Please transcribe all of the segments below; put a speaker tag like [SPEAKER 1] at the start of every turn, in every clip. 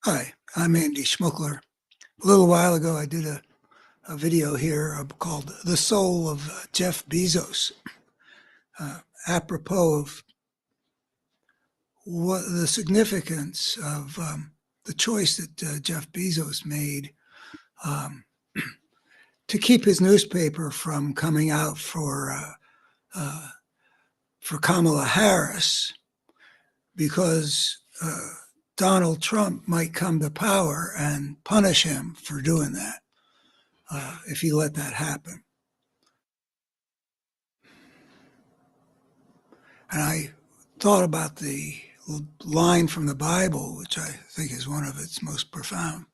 [SPEAKER 1] Hi, I'm Andy Schmuckler. A little while ago, I did a video here called The Soul of Jeff Bezos, apropos of what the significance of the choice that Jeff Bezos made um, to keep his newspaper from coming out for Kamala Harris because Donald Trump might come to power and punish him for doing that if he let that happen. And I thought about the line from the Bible, which I think is one of its most profound.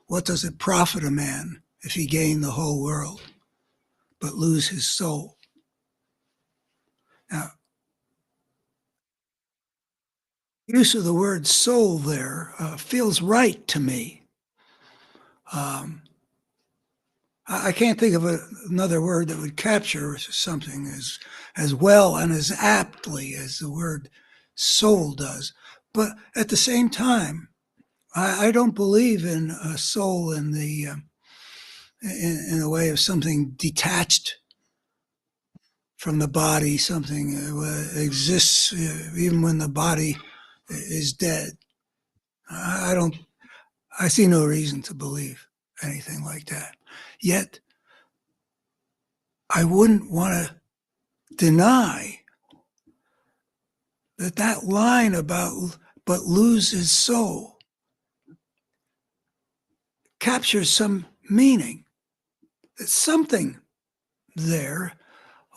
[SPEAKER 1] What does it profit a man if he gain the whole world but lose his soul? Now, use of the word soul there feels right to me. I can't think of another word that would capture something as well and as aptly as the word soul does. But at the same time, I don't believe in a soul in the in a way of something detached from the body, something exists even when the body is dead. I don't. I see no reason to believe anything like that. Yet, I wouldn't want to deny that that line about "but lose his soul" captures some meaning. It's something there.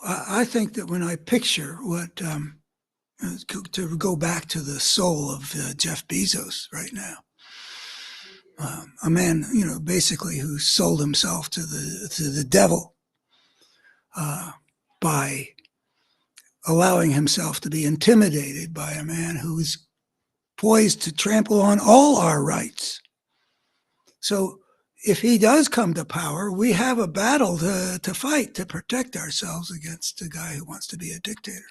[SPEAKER 1] I think that when I picture what to go back to the soul of Jeff Bezos right now, a man, basically who sold himself to the devil by allowing himself to be intimidated by a man who is poised to trample on all our rights. So if he does come to power, we have a battle to fight to protect ourselves against a guy who wants to be a dictator.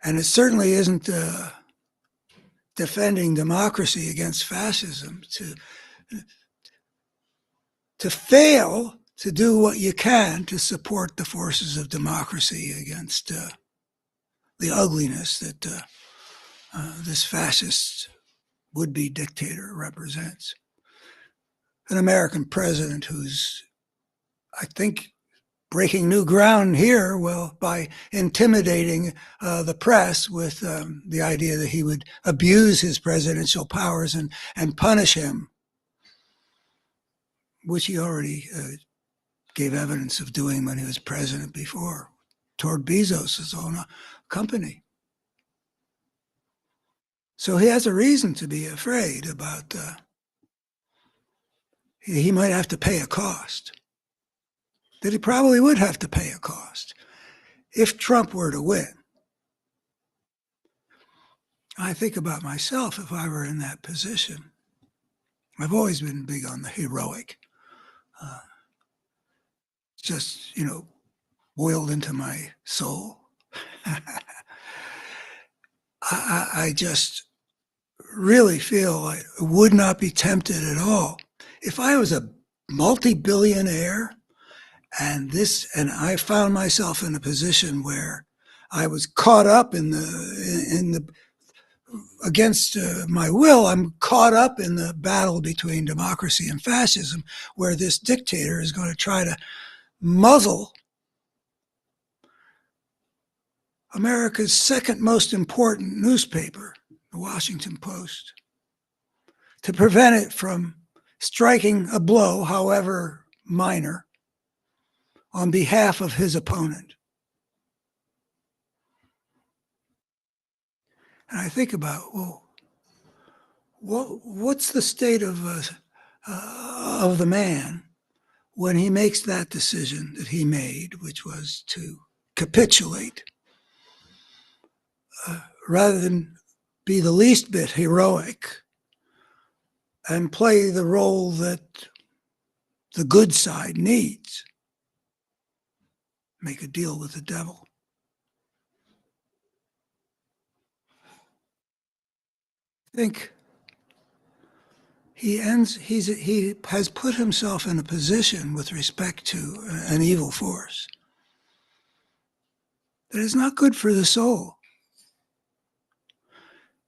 [SPEAKER 1] And it certainly isn't defending democracy against fascism to fail to do what you can to support the forces of democracy against the ugliness that this fascist would-be dictator represents. An American president who's, I think, breaking new ground here, well, by intimidating the press with the idea that he would abuse his presidential powers and punish him, which he already gave evidence of doing when he was president before, toward Bezos' own company. So he has a reason to be afraid about he might have to pay a cost, that he probably would have to pay a cost if Trump were to win. I think about myself if I were in that position. I've always been big on the heroic. Just, boiled into my soul. I just really feel I would not be tempted at all. If I was a multi-billionaire and I found myself in a position where I was caught up in the against my will, I'm caught up in the battle between democracy and fascism, where this dictator is going to try to muzzle America's second most important newspaper, the Washington Post, to prevent it from striking a blow, however minor, on behalf of his opponent. And I think about, what's the state of the man when he makes that decision that he made, which was to capitulate, rather than be the least bit heroic and play the role that the good side needs, make a deal with the devil. think he has put himself in a position with respect to an evil force that is not good for the soul.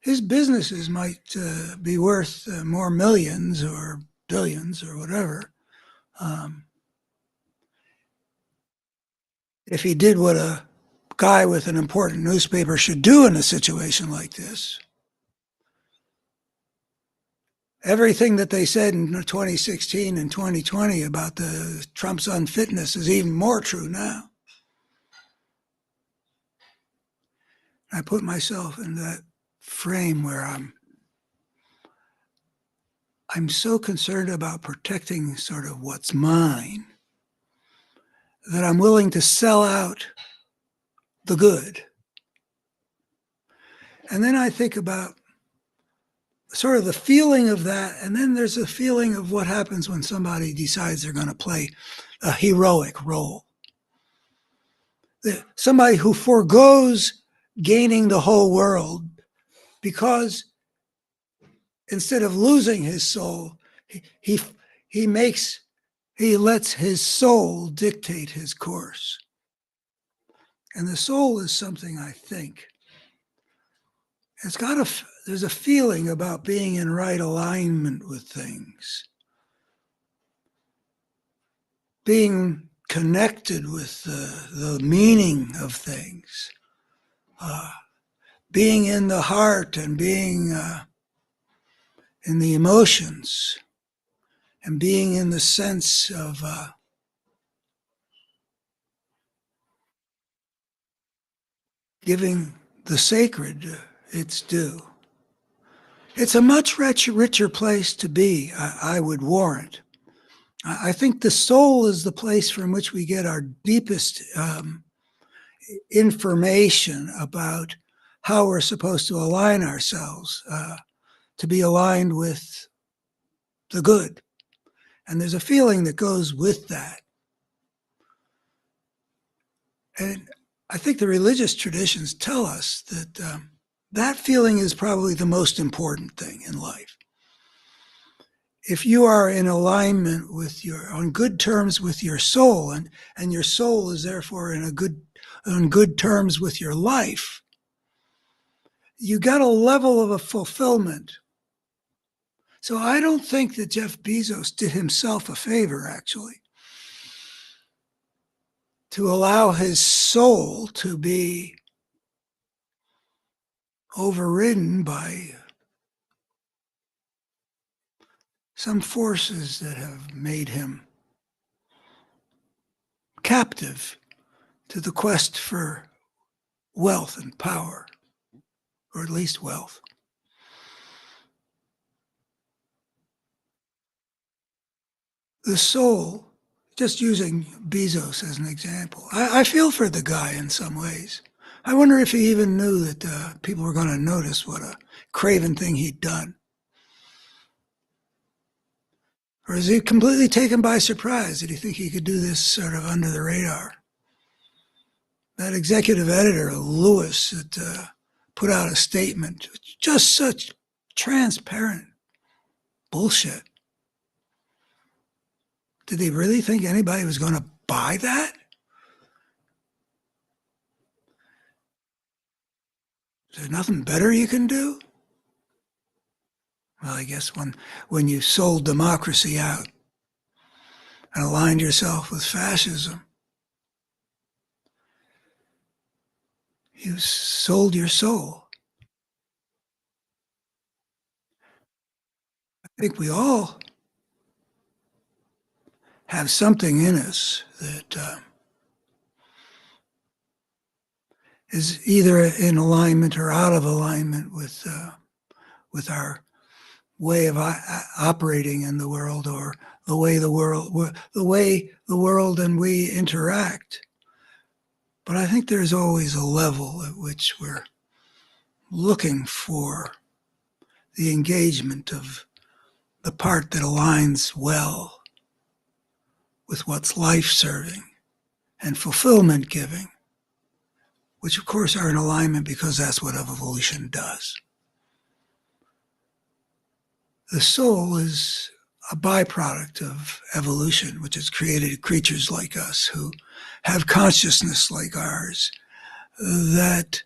[SPEAKER 1] His businesses might be worth more millions or billions or whatever if he did what a guy with an important newspaper should do in a situation like this. Everything that they said in 2016 and 2020 about the Trump's unfitness is even more true now. I put myself in that frame where I'm so concerned about protecting sort of what's mine that I'm willing to sell out the good. And then I think about sort of the feeling of that, and then there's a feeling of what happens when somebody decides they're going to play a heroic role. Somebody who forgoes gaining the whole world because instead of losing his soul, he lets his soul dictate his course. And the soul is something I think. There's a feeling about being in right alignment with things. Being connected with the meaning of things. Being in the heart and being in the emotions. And being in the sense of giving the sacred its due. It's a much richer place to be, I would warrant. I think the soul is the place from which we get our deepest information about how we're supposed to align ourselves, to be aligned with the good. And there's a feeling that goes with that. And I think the religious traditions tell us that that feeling is probably the most important thing in life. If you are in alignment on good terms with your soul, and your soul is therefore on good terms with your life, you got a level of a fulfillment. So I don't think that Jeff Bezos did himself a favor, actually, to allow his soul to be overridden by some forces that have made him captive to the quest for wealth and power, or at least wealth. The soul, just using Bezos as an example, I feel for the guy in some ways. I wonder if he even knew that people were going to notice what a craven thing he'd done. Or is he completely taken by surprise? Did he think he could do this sort of under the radar? That executive editor, Lewis, that put out a statement, just such transparent bullshit. Did they really think anybody was going to buy that? Is there nothing better you can do? Well, I guess when you sold democracy out and aligned yourself with fascism, you sold your soul. I think we all have something in us that is either in alignment or out of alignment with our way of operating in the world, or the way the world and we interact. But I think there's always a level at which we're looking for the engagement of the part that aligns well with what's life-serving and fulfillment-giving, which of course are in alignment because that's what evolution does. the soul is a byproduct of evolution, which has created creatures like us who have consciousness like ours, that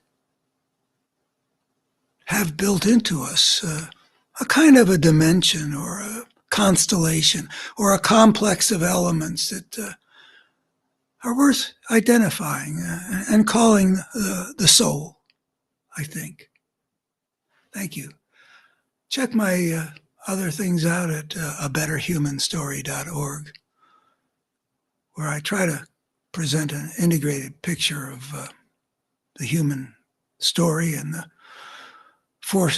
[SPEAKER 1] have built into us a kind of a dimension or a constellation or a complex of elements that are worth identifying and calling the soul, I think. Thank you. Check my other things out at abetterhumanstory.org, where I try to present an integrated picture of the human story and the forces